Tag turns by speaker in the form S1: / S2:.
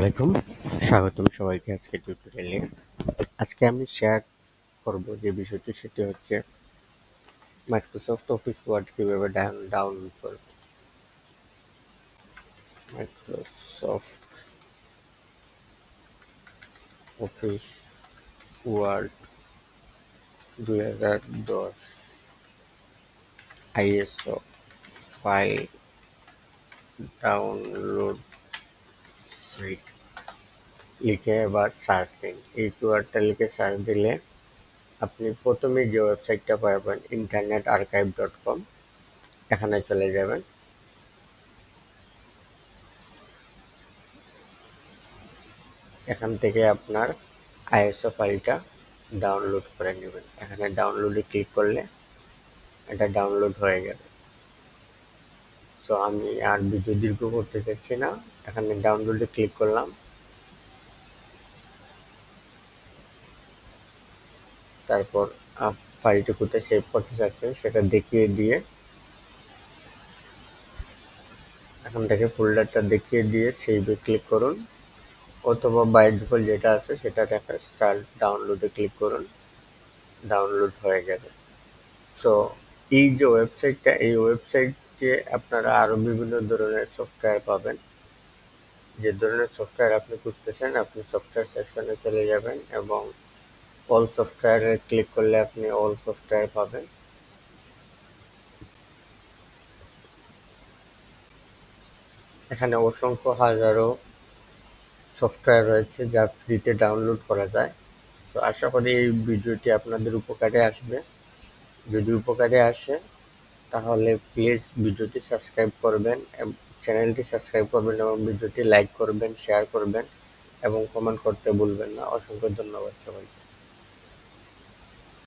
S1: আসসালামু আলাইকুম, স্বাগতম সবাইকে আজকে টিউটোরিয়ালে। আজকে আমি শেয়ার করব যে বিষয়টি, সেটি হচ্ছে মাইক্রোসফট অফিস ওয়ার্ড কিভাবে ডাউনলোড করব। Microsoft office word 2010 ISO file download suite লিখে এবার সার্চ দিন। এই কিওয়ার্ডটা লিখে সার্চ দিলে আপনি প্রথমে যে ওয়েবসাইটটা পাবেন internetarchive.com, এখানে চলে যাবেন। এখান থেকে আপনার আইএসও ফাইলটা ডাউনলোড করে নেবেন। এখানে ডাউনলোডে ক্লিক করলে এটা ডাউনলোড হয়ে যাবে। সো আমি আর ভিডিও দীর্ঘ করতে চাচ্ছি না, এখানে ডাউনলোডে ক্লিক করলাম। তারপর ফাইলটি কোথায় সেভ করতে চাচ্ছেন সেটা দেখিয়ে দিয়ে এখান থেকে ফোল্ডারটা দেখিয়ে দিয়ে সেভে ক্লিক করুন, অথবা বাই ডিফল্ট যেটা আছে সেটা দেখা স্টার্ট ডাউনলোডে ক্লিক করুন, ডাউনলোড হয়ে যাবে। সো এই যে ওয়েবসাইটটা, এই ওয়েবসাইটে আপনারা আরও বিভিন্ন ধরনের সফটওয়্যার পাবেন। যে ধরনের সফটওয়্যার আপনি খুঁজতেছেন, আপনি সফটওয়্যার সেকশনে চলে যাবেন এবং অল সফটওয়্যারে ক্লিক করলে আপনি অল সফটওয়্যার পাবেন। এখানে অসংখ্য হাজারো সফটওয়্যার রয়েছে যা ফ্রিতে ডাউনলোড করা যায়। তো আশা করি এই ভিডিওটি আপনাদের উপকারে আসবে। যদি উপকারে আসে তাহলে প্লিজ ভিডিওটি সাবস্ক্রাইব করবেন, চ্যানেলটি সাবস্ক্রাইব করবেন এবং ভিডিওটি লাইক করবেন, শেয়ার করবেন এবং কমেন্ট করতে ভুলবেন না। অসংখ্য ধন্যবাদ সবাইকে।